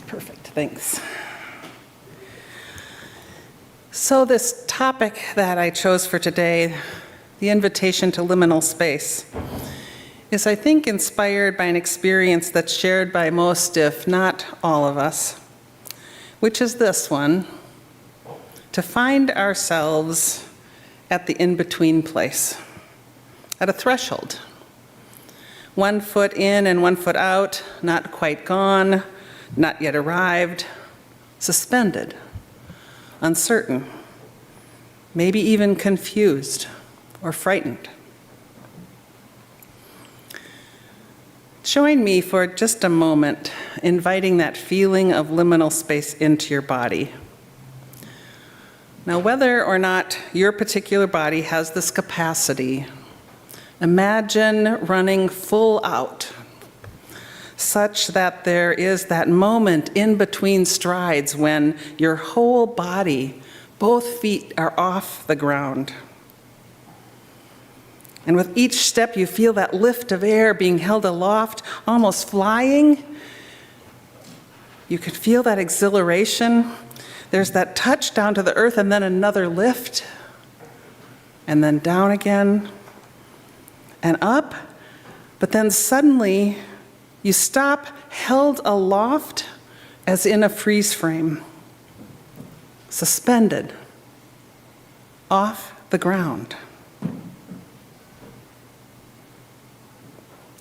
Perfect, thanks. So this topic that I chose for today, the invitation to liminal space, is I think inspired by an experience that's shared by most, if not all of us, which is this one: to find ourselves at the in-between place, at a threshold. 1 foot in and 1 foot out, not quite gone, not yet arrived, suspended, uncertain, maybe even confused or frightened. Join me for just a moment, inviting that feeling of liminal space into your body. Now, whether or not your particular body has this capacity, imagine running full out, such that there is that moment in between strides when your whole body, both feet are off the ground. And with each step, you feel that lift of air being held aloft, almost flying. You can feel that exhilaration. There's that touch down to the earth, and then another lift, and then down again, and up. But then suddenly, you stop, held aloft as in a freeze frame, suspended, off the ground.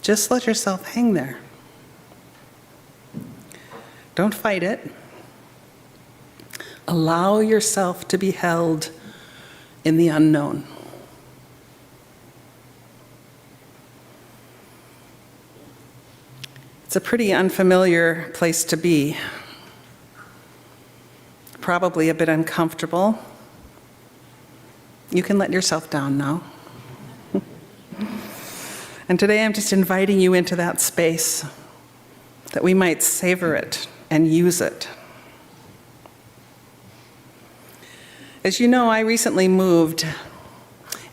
Just let yourself hang there. Don't fight it. Allow yourself to be held in the unknown. It's a pretty unfamiliar place to be. Probably a bit uncomfortable. You can let yourself down now. And today I'm just inviting you into that space, that we might savor it and use it. As you know, I recently moved,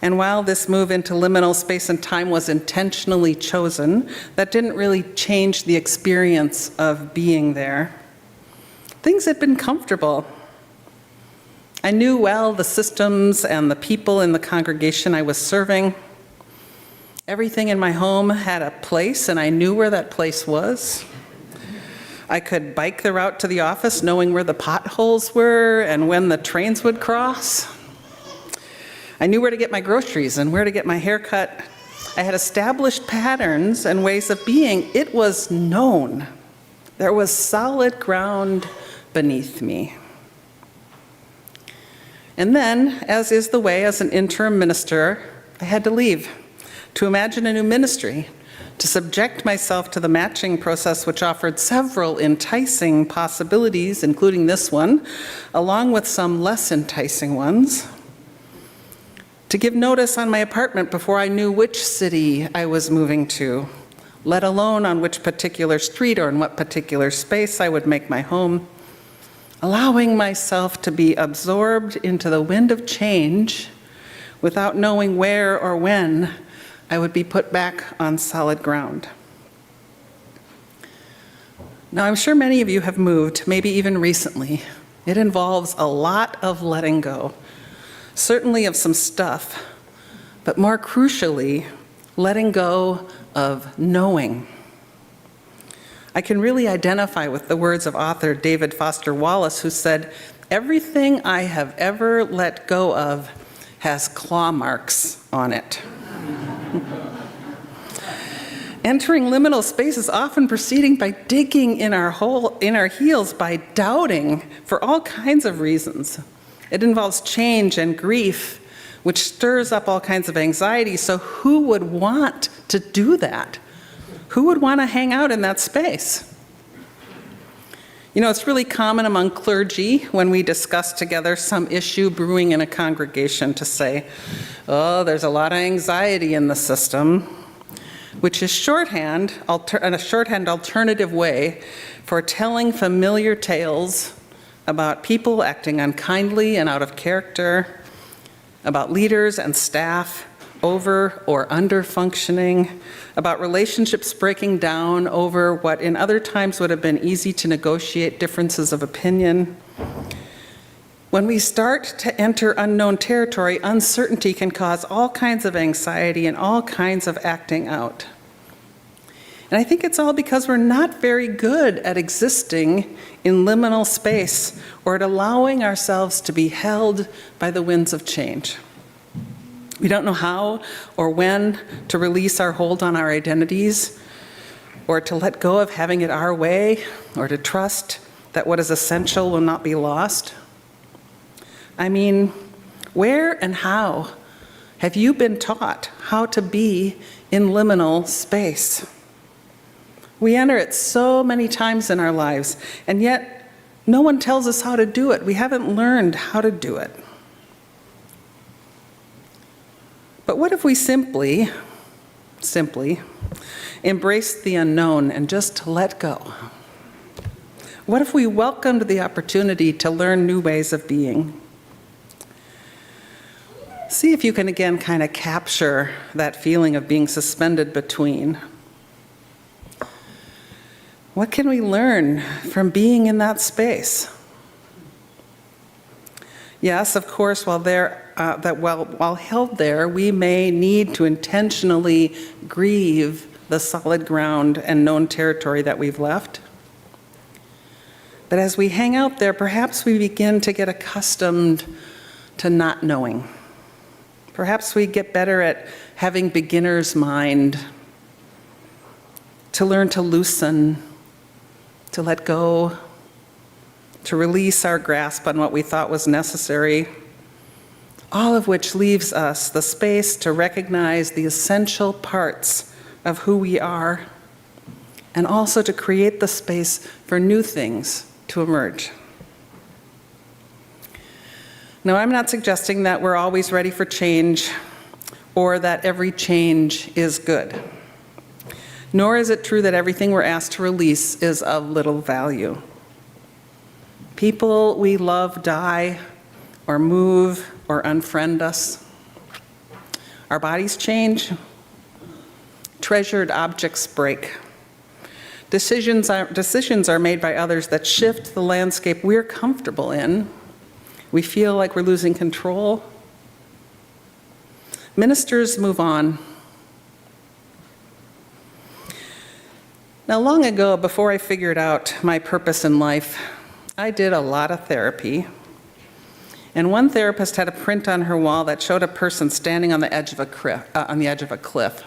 and while this move into liminal space and time was intentionally chosen, that didn't really change the experience of being there. Things had been comfortable. I knew well the systems and the people in the congregation I was serving. Everything in my home had a place, and I knew where that place was. I could bike the route to the office knowing where the potholes were and when the trains would cross. I knew where to get my groceries and where to get my hair cut. I had established patterns and ways of being. It was known. There was solid ground beneath me. And then, as is the way as an interim minister, I had to leave to imagine a new ministry, to subject myself to the matching process, which offered several enticing possibilities, including this one, along with some less enticing ones. To give notice on my apartment before I knew which city I was moving to, let alone on which particular street or in what particular space I would make my home. Allowing myself to be absorbed into the wind of change without knowing where or when I would be put back on solid ground. Now, I'm sure many of you have moved, maybe even recently. It involves a lot of letting go, certainly of some stuff, but more crucially, letting go of knowing. I can really identify with the words of author David Foster Wallace, who said, "Everything I have ever let go of has claw marks on it." Entering liminal space is often preceding by digging in our heels, by doubting for all kinds of reasons. It involves change and grief, which stirs up all kinds of anxiety. So who would want to do that? Who would want to hang out in that space? You know, it's really common among clergy when we discuss together some issue brewing in a congregation to say, "Oh, there's a lot of anxiety in the system," which is a shorthand alternative way for telling familiar tales about people acting unkindly and out of character, about leaders and staff over or under functioning, about relationships breaking down over what in other times would have been easy to negotiate differences of opinion. When we start to enter unknown territory, uncertainty can cause all kinds of anxiety and all kinds of acting out. And I think it's all because we're not very good at existing in liminal space or at allowing ourselves to be held by the winds of change. We don't know how or when to release our hold on our identities, or to let go of having it our way, or to trust that what is essential will not be lost. I mean, where and how have you been taught how to be in liminal space? We enter it so many times in our lives, and yet no one tells us how to do it. We haven't learned how to do it. But what if we simply embrace the unknown and just let go? What if we welcomed the opportunity to learn new ways of being? See if you can again kind of capture that feeling of being suspended between. What can we learn from being in that space? Yes, of course, while held there, we may need to intentionally grieve the solid ground and known territory that we've left. But as we hang out there, perhaps we begin to get accustomed to not knowing. Perhaps we get better at having beginner's mind, to learn to loosen, to let go, to release our grasp on what we thought was necessary, all of which leaves us the space to recognize the essential parts of who we are, and also to create the space for new things to emerge. Now, I'm not suggesting that we're always ready for change or that every change is good. Nor is it true that everything we're asked to release is of little value. People we love die or move or unfriend us. Our bodies change. Treasured objects break. Decisions are made by others that shift the landscape we're comfortable in. We feel like we're losing control. Ministers move on. Now, long ago, before I figured out my purpose in life, I did a lot of therapy. And one therapist had a print on her wall that showed a person standing on the edge of a cliff.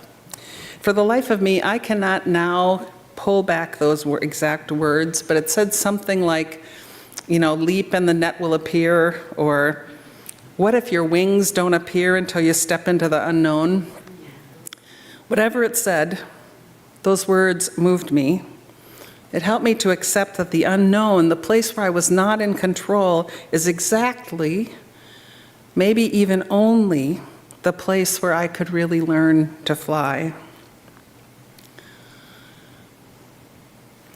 For the life of me, I cannot now pull back those exact words, but it said something like, leap and the net will appear, or what if your wings don't appear until you step into the unknown? Whatever it said, those words moved me. It helped me to accept that the unknown, the place where I was not in control, is exactly, maybe even only, the place where I could really learn to fly.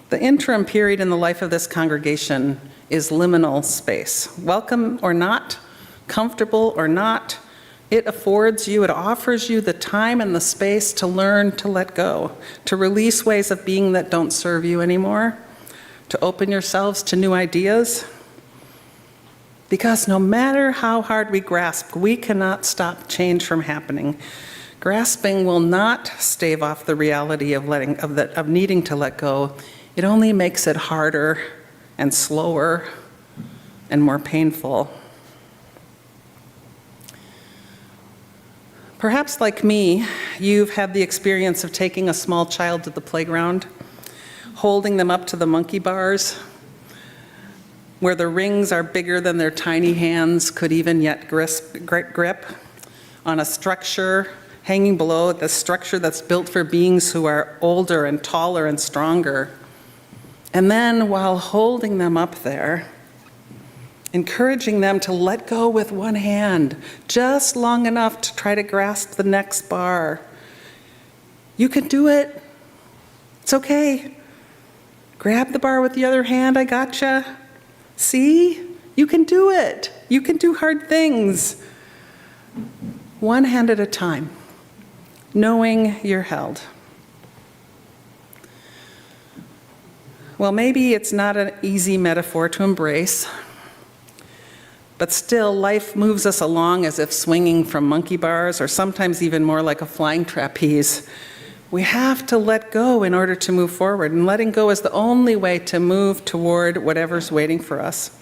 The interim period in the life of this congregation is liminal space. Welcome or not, comfortable or not, it offers you the time and the space to learn to let go, to release ways of being that don't serve you anymore, to open yourselves to new ideas. Because no matter how hard we grasp, we cannot stop change from happening. Grasping will not stave off the reality of needing to let go. It only makes it harder and slower and more painful. Perhaps like me, you've had the experience of taking a small child to the playground, holding them up to the monkey bars, where the rings are bigger than their tiny hands could even yet grip, on a structure hanging below, the structure that's built for beings who are older and taller and stronger. And then while holding them up there, encouraging them to let go with one hand, just long enough to try to grasp the next bar. You can do it. It's okay. Grab the bar with the other hand, I gotcha. See? You can do it. You can do hard things. One hand at a time. knowing you're held. Well, maybe it's not an easy metaphor to embrace, but still, life moves us along as if swinging from monkey bars, or sometimes even more like a flying trapeze. We have to let go in order to move forward, and letting go is the only way to move toward whatever's waiting for us.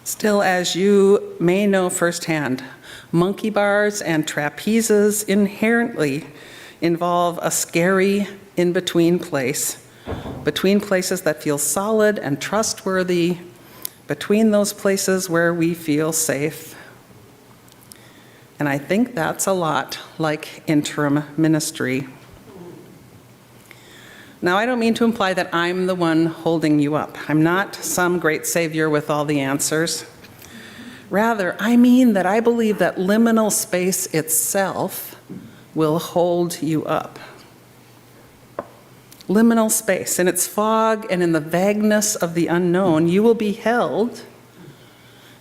Still, as you may know firsthand, monkey bars and trapezes inherently involve a scary in-between place, between places that feel solid and trustworthy, between those places where we feel safe. And I think that's a lot like interim ministry. Now, I don't mean to imply that I'm the one holding you up. I'm not some great savior with all the answers. Rather, I mean that I believe that liminal space itself will hold you up. Liminal space, in its fog and in the vagueness of the unknown, you will be held.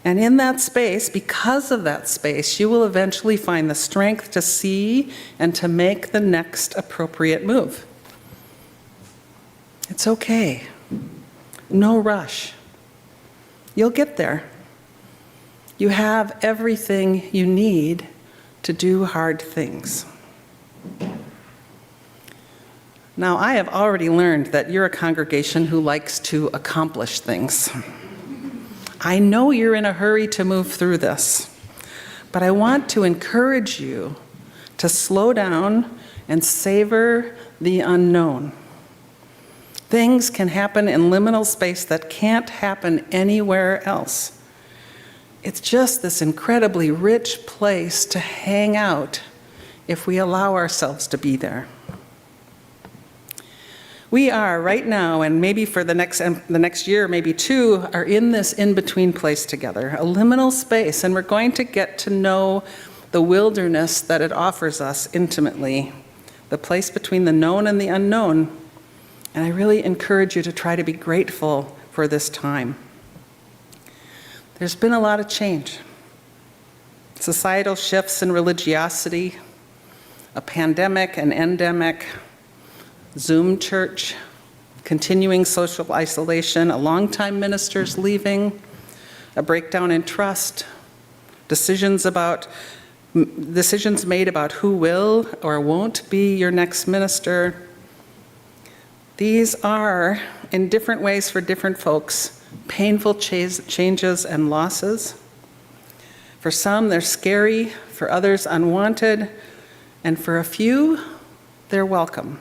And in that space, because of that space, you will eventually find the strength to see and to make the next appropriate move. It's okay. No rush. You'll get there. You have everything you need to do hard things. Now, I have already learned that you're a congregation who likes to accomplish things. I know you're in a hurry to move through this, but I want to encourage you to slow down and savor the unknown. Things can happen in liminal space that can't happen anywhere else. It's just this incredibly rich place to hang out if we allow ourselves to be there. We are right now, and maybe for the next year, maybe two, are in this in-between place together, a liminal space, and we're going to get to know the wilderness that it offers us intimately, the place between the known and the unknown. And I really encourage you to try to be grateful for this time. There's been a lot of change. Societal shifts in religiosity, a pandemic, an endemic, Zoom church, continuing social isolation, a longtime minister's leaving, a breakdown in trust, decisions made about who will or won't be your next minister. These are, in different ways for different folks, painful changes and losses. For some, they're scary, for others, unwanted, and for a few, they're welcome.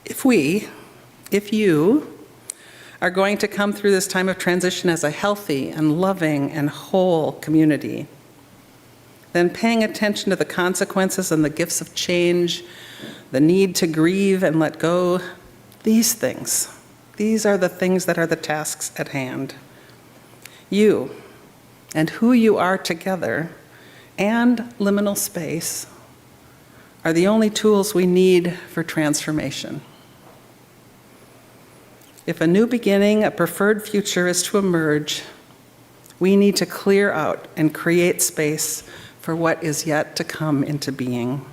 If you are going to come through this time of transition as a healthy and loving and whole community, then paying attention to the consequences and the gifts of change, the need to grieve and let go, these are the things that are the tasks at hand. You and who you are together and liminal space are the only tools we need for transformation. If a new beginning, a preferred future is to emerge, we need to clear out and create space for what is yet to come into being.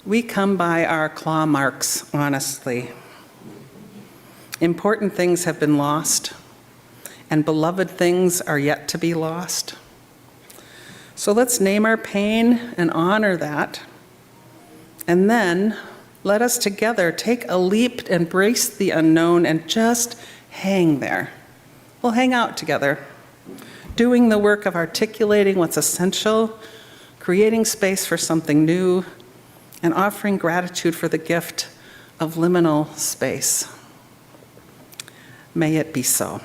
We come by our claw marks honestly. Important things have been lost, and beloved things are yet to be lost. So let's name our pain and honor that, and then let us together take a leap, embrace the unknown, and just hang there. We'll hang out together, doing the work of articulating what's essential, creating space for something new, and offering gratitude for the gift of liminal space. May it be so.